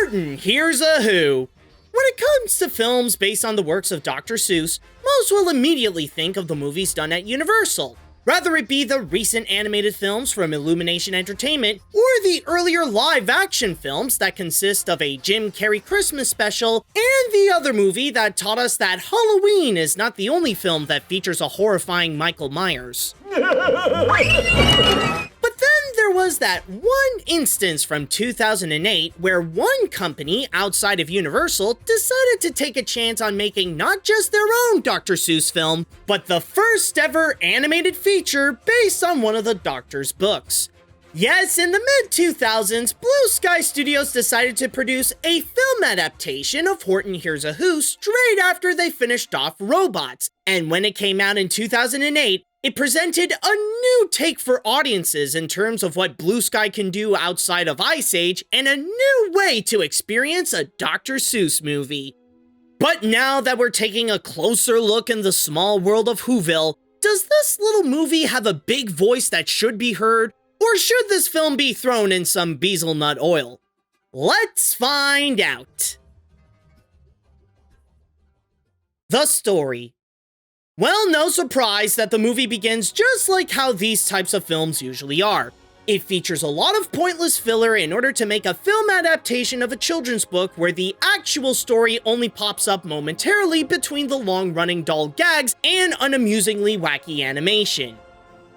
Horton, here's a who. When it comes to films based on the works of Dr. Seuss, most will immediately think of the movies done at Universal. Whether it be the recent animated films from Illumination Entertainment, or the earlier live-action films that consist of a Jim Carrey Christmas special, and the other movie that taught us that Halloween is not the only film that features a horrifying Michael Myers. But then there was that one instance from 2008 where one company outside of Universal decided to take a chance on making not just their own Dr. Seuss film, but the first ever animated feature based on one of the Doctor's books. Yes, in the mid-2000s, Blue Sky Studios decided to produce a film adaptation of Horton Hears a Who straight after they finished off Robots, and when it came out in 2008, it presented a new take for audiences in terms of what Blue Sky can do outside of Ice Age, and a new way to experience a Dr. Seuss movie. But now that we're taking a closer look in the small world of Whoville, does this little movie have a big voice that should be heard? Or should this film be thrown in some bezelnut oil? Let's find out. The story. Well, no surprise that the movie begins just like how these types of films usually are. It features a lot of pointless filler in order to make a film adaptation of a children's book where the actual story only pops up momentarily between the long-running dull gags and unamusingly wacky animation.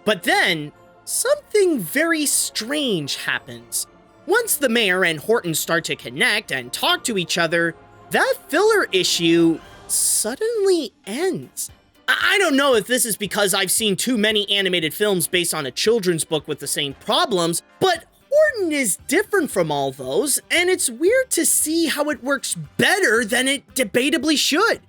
But then, something very strange happens. Once the mayor and Horton start to connect and talk to each other, that filler issue suddenly ends. I don't know if this is because I've seen too many animated films based on a children's book with the same problems, but Horton is different from all those, and it's weird to see how it works better than it debatably should.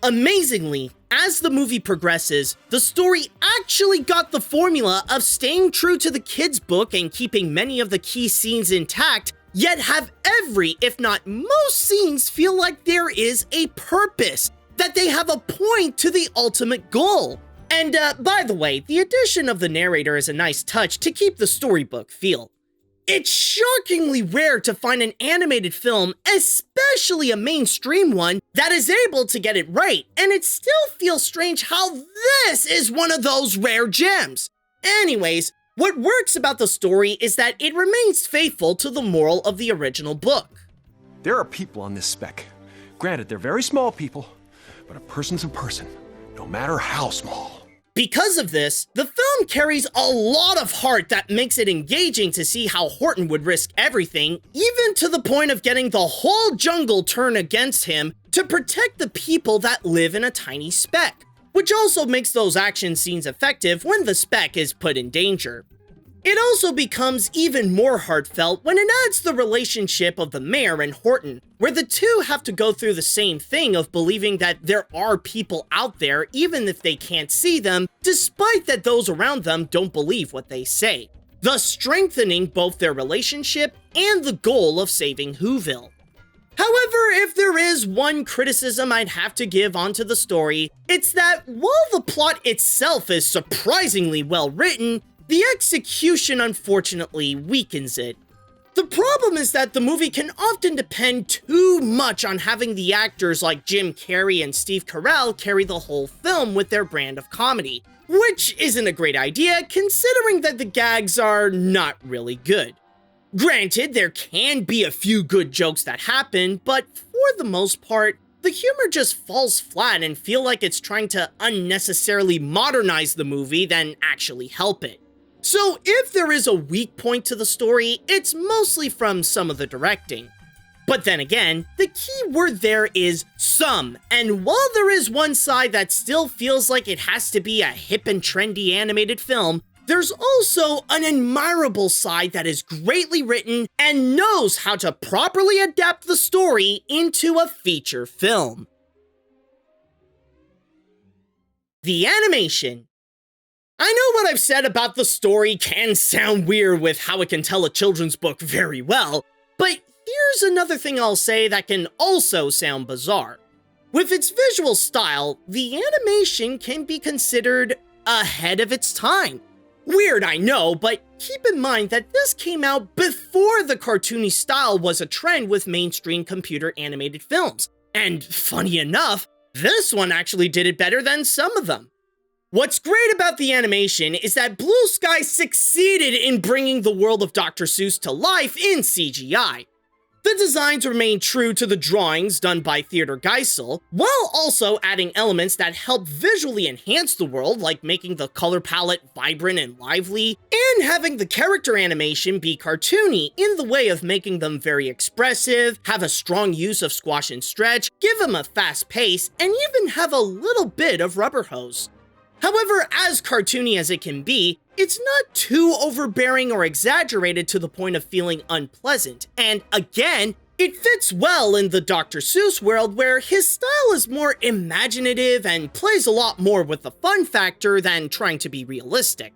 Amazingly, as the movie progresses, the story actually got the formula of staying true to the kids' book and keeping many of the key scenes intact, yet have every, if not most scenes feel like there is a purpose, that they have a point to the ultimate goal. And by the way, the addition of the narrator is a nice touch to keep the storybook feel. It's shockingly rare to find an animated film, especially a mainstream one, that is able to get it right, and it still feels strange how this is one of those rare gems. Anyways, what works about the story is that it remains faithful to the moral of the original book. There are people on this spec. Granted, they're very small people, but a person's a person, no matter how small. Because of this, the film carries a lot of heart that makes it engaging to see how Horton would risk everything, even to the point of getting the whole jungle turn against him to protect the people that live in a tiny speck, which also makes those action scenes effective when the speck is put in danger. It also becomes even more heartfelt when it adds the relationship of the mayor and Horton, where the two have to go through the same thing of believing that there are people out there even if they can't see them, despite that those around them don't believe what they say, thus strengthening both their relationship and the goal of saving Whoville. However, if there is one criticism I'd have to give onto the story, it's that while the plot itself is surprisingly well written, the execution unfortunately weakens it. The problem is that the movie can often depend too much on having the actors like Jim Carrey and Steve Carell carry the whole film with their brand of comedy, which isn't a great idea considering that the gags are not really good. Granted, there can be a few good jokes that happen, but for the most part, the humor just falls flat and feel like it's trying to unnecessarily modernize the movie than actually help it. So if there is a weak point to the story, it's mostly from some of the directing. But then again, the key word there is some, and while there is one side that still feels like it has to be a hip and trendy animated film, there's also an admirable side that is greatly written and knows how to properly adapt the story into a feature film. The animation. I know what I've said about the story can sound weird with how it can tell a children's book very well, but here's another thing I'll say that can also sound bizarre. With its visual style, the animation can be considered ahead of its time. Weird, I know, but keep in mind that this came out before the cartoony style was a trend with mainstream computer animated films. And funny enough, this one actually did it better than some of them. What's great about the animation is that Blue Sky succeeded in bringing the world of Dr. Seuss to life in CGI. The designs remain true to the drawings done by Theodor Geisel, while also adding elements that help visually enhance the world, like making the color palette vibrant and lively, and having the character animation be cartoony in the way of making them very expressive, have a strong use of squash and stretch, give them a fast pace, and even have a little bit of rubber hose. However, as cartoony as it can be, it's not too overbearing or exaggerated to the point of feeling unpleasant, and again, it fits well in the Dr. Seuss world where his style is more imaginative and plays a lot more with the fun factor than trying to be realistic.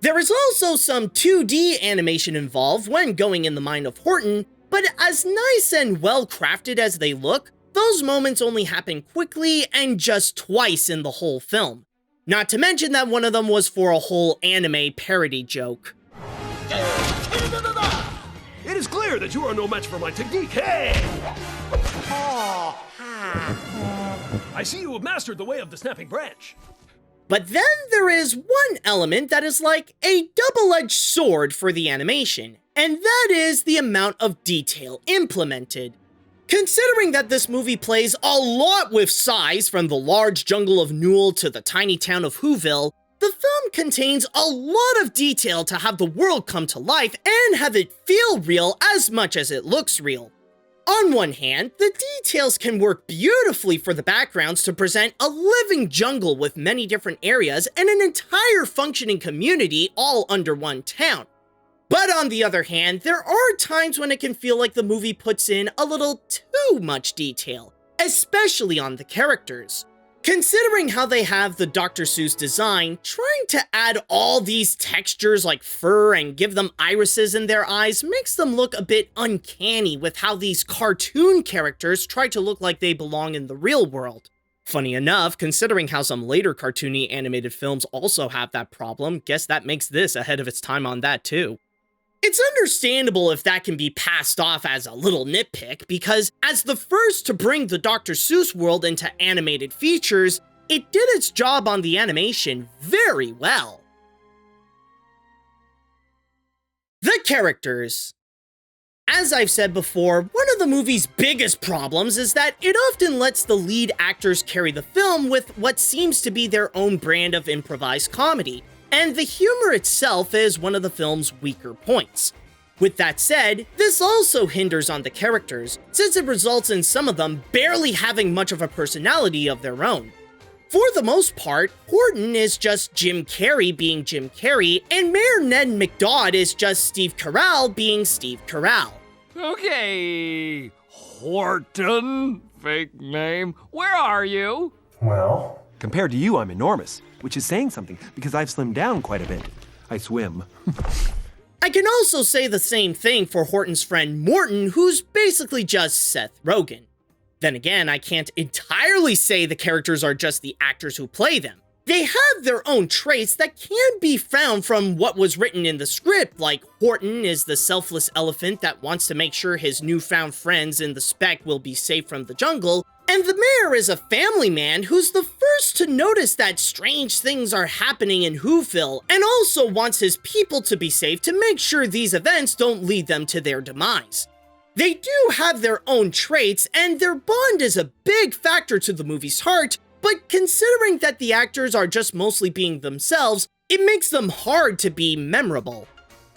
There is also some 2D animation involved when going in the mind of Horton, but as nice and well crafted as they look, those moments only happen quickly and just twice in the whole film. Not to mention that one of them was for a whole anime parody joke. It is clear that you are no match for my technique. Hey! I see you have mastered the way of the snapping branch. But then there is one element that is like a double-edged sword for the animation, and that is the amount of detail implemented. Considering that this movie plays a lot with size, from the large jungle of Newell to the tiny town of Whoville, the film contains a lot of detail to have the world come to life and have it feel real as much as it looks real. On one hand, the details can work beautifully for the backgrounds to present a living jungle with many different areas and an entire functioning community all under one town. But on the other hand, there are times when it can feel like the movie puts in a little too much detail, especially on the characters. Considering how they have the Dr. Seuss design, trying to add all these textures like fur and give them irises in their eyes makes them look a bit uncanny with how these cartoon characters try to look like they belong in the real world. Funny enough, considering how some later cartoony animated films also have that problem, guess that makes this ahead of its time on that too. It's understandable if that can be passed off as a little nitpick, because as the first to bring the Dr. Seuss world into animated features, it did its job on the animation very well. The characters. As I've said before, one of the movie's biggest problems is that it often lets the lead actors carry the film with what seems to be their own brand of improvised comedy, and the humor itself is one of the film's weaker points. With that said, this also hinders on the characters, since it results in some of them barely having much of a personality of their own. For the most part, Horton is just Jim Carrey being Jim Carrey, and Mayor Ned McDowd is just Steve Carell being Steve Carell. Okay, Horton, fake name, where are you? Well, compared to you, I'm enormous, which is saying something because I've slimmed down quite a bit. I swim. I can also say the same thing for Horton's friend Morton, who's basically just Seth Rogen. Then again, I can't entirely say the characters are just the actors who play them. They have their own traits that can be found from what was written in the script, like Horton is the selfless elephant that wants to make sure his newfound friends in the speck will be safe from the jungle, and the mayor is a family man who's the first to notice that strange things are happening in Whoville, and also wants his people to be safe to make sure these events don't lead them to their demise. They do have their own traits, and their bond is a big factor to the movie's heart, but considering that the actors are just mostly being themselves, it makes them hard to be memorable.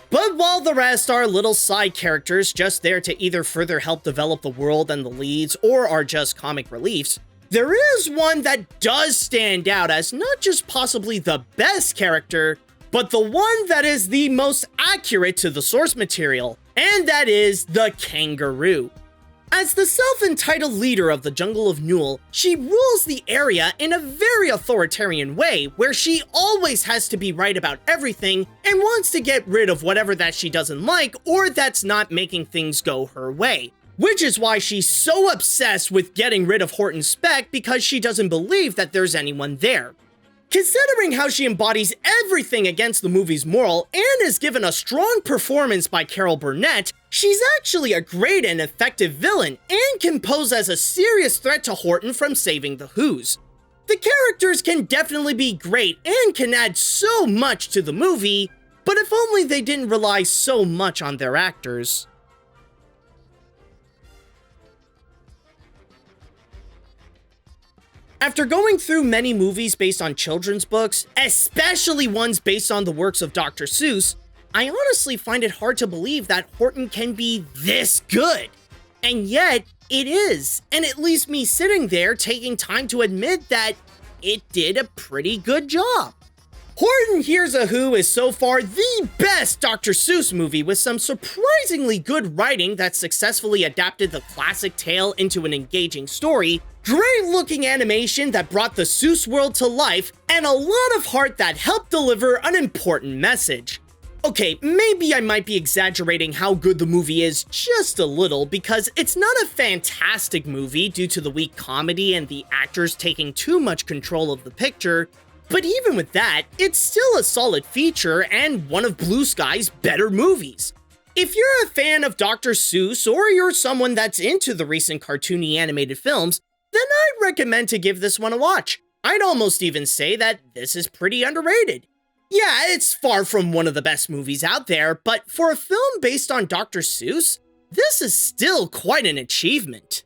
But while the rest are little side characters just there to either further help develop the world and the leads, or are just comic reliefs, there is one that does stand out as not just possibly the best character, but the one that is the most accurate to the source material, and that is the kangaroo. As the self-entitled leader of the Jungle of Newell, she rules the area in a very authoritarian way, where she always has to be right about everything and wants to get rid of whatever that she doesn't like or that's not making things go her way. Which is why she's so obsessed with getting rid of Horton's speck, because she doesn't believe that there's anyone there. Considering how she embodies everything against the movie's moral and is given a strong performance by Carol Burnett, she's actually a great and effective villain and can pose as a serious threat to Horton from saving the Who's. The characters can definitely be great and can add so much to the movie, but if only they didn't rely so much on their actors. After going through many movies based on children's books, especially ones based on the works of Dr. Seuss, I honestly find it hard to believe that Horton can be this good. And yet, it is, and it leaves me sitting there taking time to admit that it did a pretty good job. Horton Hears a Who is so far the best Dr. Seuss movie with some surprisingly good writing that successfully adapted the classic tale into an engaging story, great looking animation that brought the Seuss world to life, and a lot of heart that helped deliver an important message. Okay, maybe I might be exaggerating how good the movie is just a little, because it's not a fantastic movie due to the weak comedy and the actors taking too much control of the picture, but even with that, it's still a solid feature and one of Blue Sky's better movies. If you're a fan of Dr. Seuss or you're someone that's into the recent cartoony animated films, then I'd recommend to give this one a watch. I'd almost even say that this is pretty underrated. Yeah, it's far from one of the best movies out there, but for a film based on Dr. Seuss, this is still quite an achievement.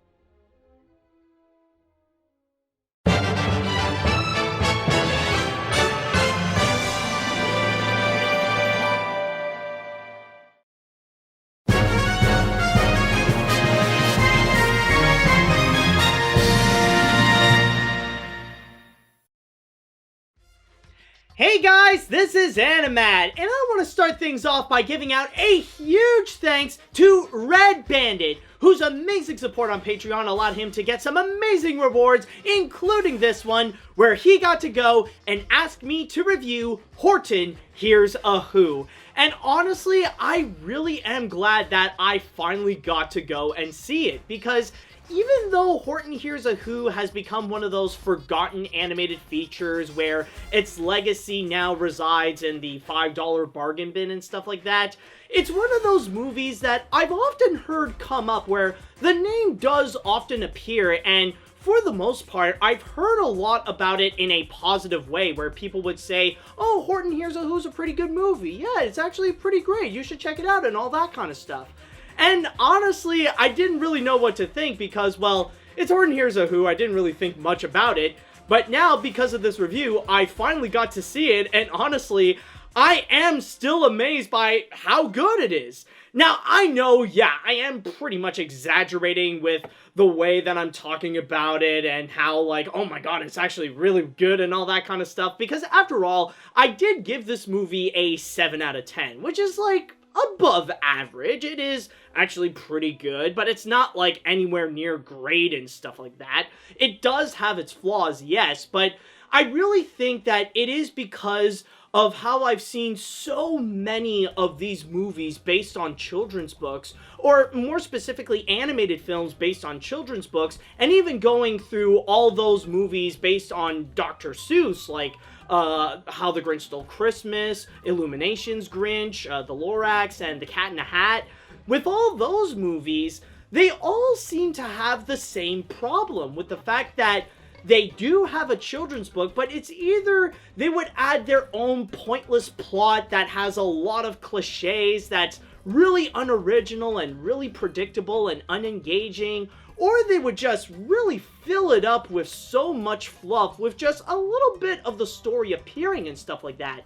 Hey guys, this is Animat, and I want to start things off by giving out a huge thanks to Red Bandit, whose amazing support on Patreon allowed him to get some amazing rewards, including this one, where he got to go and ask me to review Horton Hears a Who. And honestly, I really am glad that I finally got to go and see it, because even though Horton Hears a Who has become one of those forgotten animated features where its legacy now resides in the $5 bargain bin and stuff like that, it's one of those movies that I've often heard come up where the name does often appear, and for the most part, I've heard a lot about it in a positive way, where people would say, oh, Horton Hears a Who's a pretty good movie. Yeah, it's actually pretty great. You should check it out and all that kind of stuff. And honestly, I didn't really know what to think because, well, it's Horton Hears a Who. I didn't really think much about it. But now, because of this review, I finally got to see it, and honestly, I am still amazed by how good it is. Now, I know, yeah, I am pretty much exaggerating with the way that I'm talking about it and how, like, oh my god, it's actually really good and all that kind of stuff, because after all, I did give this movie a 7 out of 10, which is, like, above average. It is actually pretty good, but it's not like anywhere near great and stuff like that. It does have its flaws, yes, but I really think that it is because of how I've seen so many of these movies based on children's books, or more specifically animated films based on children's books, and even going through all those movies based on Dr. Seuss, like How the Grinch Stole Christmas, Illumination's Grinch, The Lorax, and The Cat in the Hat. With all those movies, they all seem to have the same problem with the fact that they do have a children's book, but it's either they would add their own pointless plot that has a lot of cliches that's really unoriginal and really predictable and unengaging, or they would just really fill it up with so much fluff with just a little bit of the story appearing and stuff like that.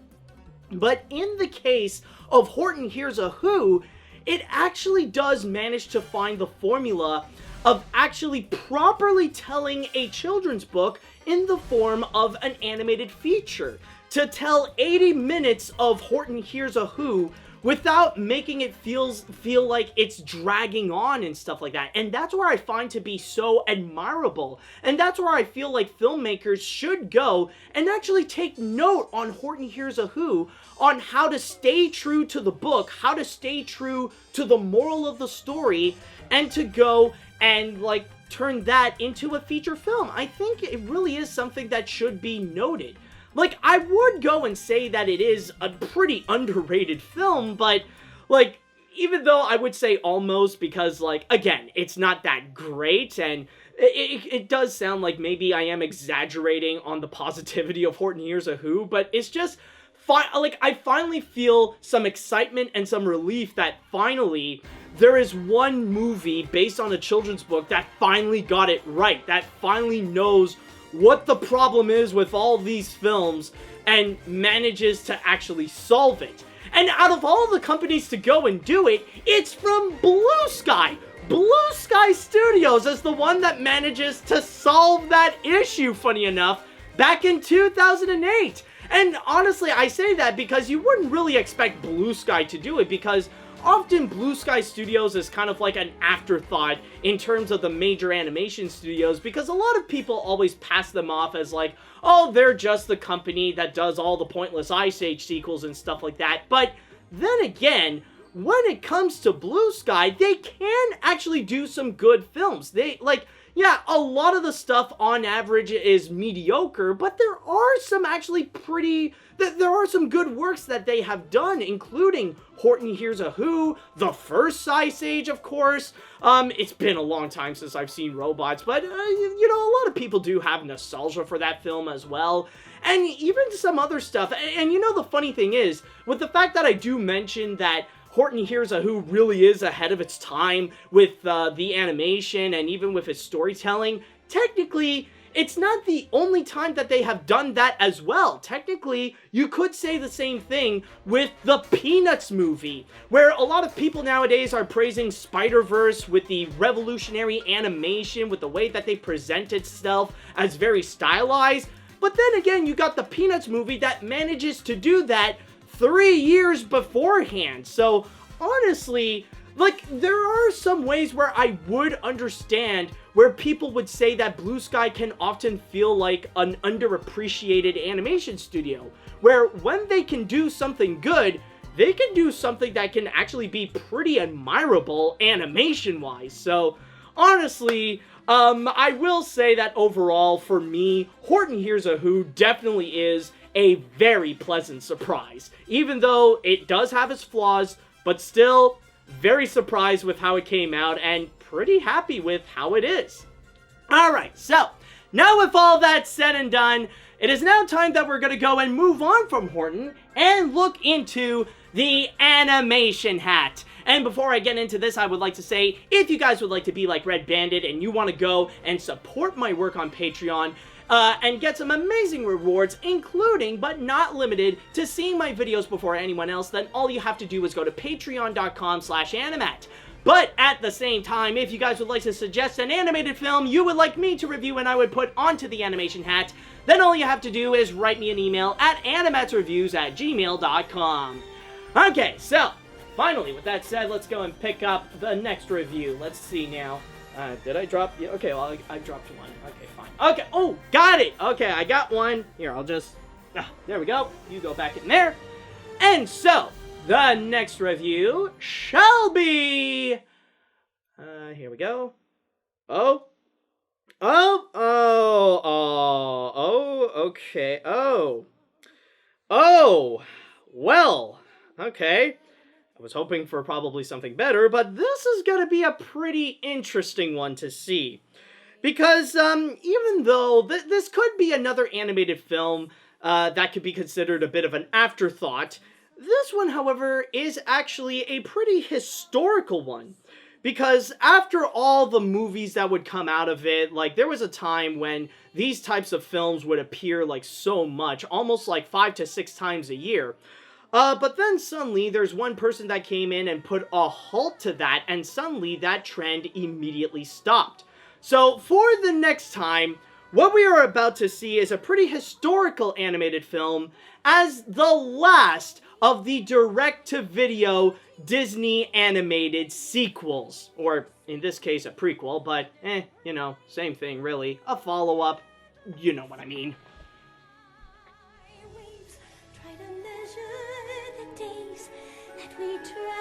But in the case of Horton Hears a Who, it actually does manage to find the formula of actually properly telling a children's book in the form of an animated feature. To tell 80 minutes of Horton Hears a Who without making it feel like it's dragging on and stuff like that. And that's where I find to be so admirable. And that's where I feel like filmmakers should go and actually take note on Horton Hears a Who, on how to stay true to the book, how to stay true to the moral of the story, and to go and like turn that into a feature film. I think it really is something that should be noted. like, I would go and say that it is a pretty underrated film, but, like, even though I would say almost because, like, again, it's not that great, and it does sound like maybe I am exaggerating on the positivity of Horton Hears a Who, but it's just, like, I finally feel some excitement and some relief that finally there is one movie based on a children's book that finally got it right, that finally knows what the problem is with all these films and manages to actually solve it. And out of all the companies to go and do it, it's from Blue Sky. Blue Sky Studios is the one that manages to solve that issue, funny enough, back in 2008. And honestly, I say that because you wouldn't really expect Blue Sky to do it, because often Blue Sky Studios is kind of like an afterthought in terms of the major animation studios, because a lot of people always pass them off as like, oh, they're just the company that does all the pointless Ice Age sequels and stuff like that. But then again, when it comes to Blue Sky, they can actually do some good films. They, like, yeah, a lot of the stuff on average is mediocre, but there are some actually pretty... There are some good works that they have done, including Horton Hears a Who, the first Ice Age, of course. It's been a long time since I've seen Robots, but, you know, a lot of people do have nostalgia for that film as well. And even some other stuff. And you know, the funny thing is, with the fact that I do mention that Horton Hears a Who really is ahead of its time with the animation and even with its storytelling, technically, it's not the only time that they have done that as well. Technically, you could say the same thing with the Peanuts movie, where a lot of people nowadays are praising Spider-Verse with the revolutionary animation, with the way that they present itself as very stylized. But then again, you got the Peanuts movie that manages to do that 3 years beforehand. So honestly, like, there are some ways where I would understand where people would say that Blue Sky can often feel like an underappreciated animation studio, where when they can do something good, they can do something that can actually be pretty admirable animation-wise. So honestly, I will say that overall, for me, Horton Hears a Who definitely is a very pleasant surprise. Even though it does have its flaws, but still very surprised with how it came out and pretty happy with how it is. Alright, so now with all that said and done, it is now time that we're going to go and move on from Horton and look into the animation hat. And before I get into this, I would like to say, if you guys would like to be like Red Bandit and you want to go and support my work on Patreon, and get some amazing rewards, including, but not limited, to seeing my videos before anyone else, then all you have to do is go to patreon.com/animat. But at the same time, if you guys would like to suggest an animated film you would like me to review and I would put onto the animation hat, then all you have to do is write me an email at animatsreviews@gmail.com. Okay, so, finally, with that said, let's go and pick up the next review. Let's see now. Did I drop? Yeah, okay, well, I dropped one. Okay, fine. Okay, oh, got it! Okay, I got one. Here, I'll just... there we go. You go back in there. And so, the next review shall be... here we go. Okay. Well, okay. I was hoping for probably something better, but this is going to be a pretty interesting one to see. Because, even though this could be another animated film that could be considered a bit of an afterthought, this one, however, is actually a pretty historical one. Because after all the movies that would come out of it, like, there was a time when these types of films would appear, like, so much, almost like 5 to 6 times a year. But then suddenly there's one person that came in and put a halt to that, and suddenly that trend immediately stopped. So for the next time, what we are about to see is a pretty historical animated film as the last of the direct-to-video Disney animated sequels. Or, in this case, a prequel, but, you know, same thing really. A follow-up, you know what I mean. Try to measure the days that we try.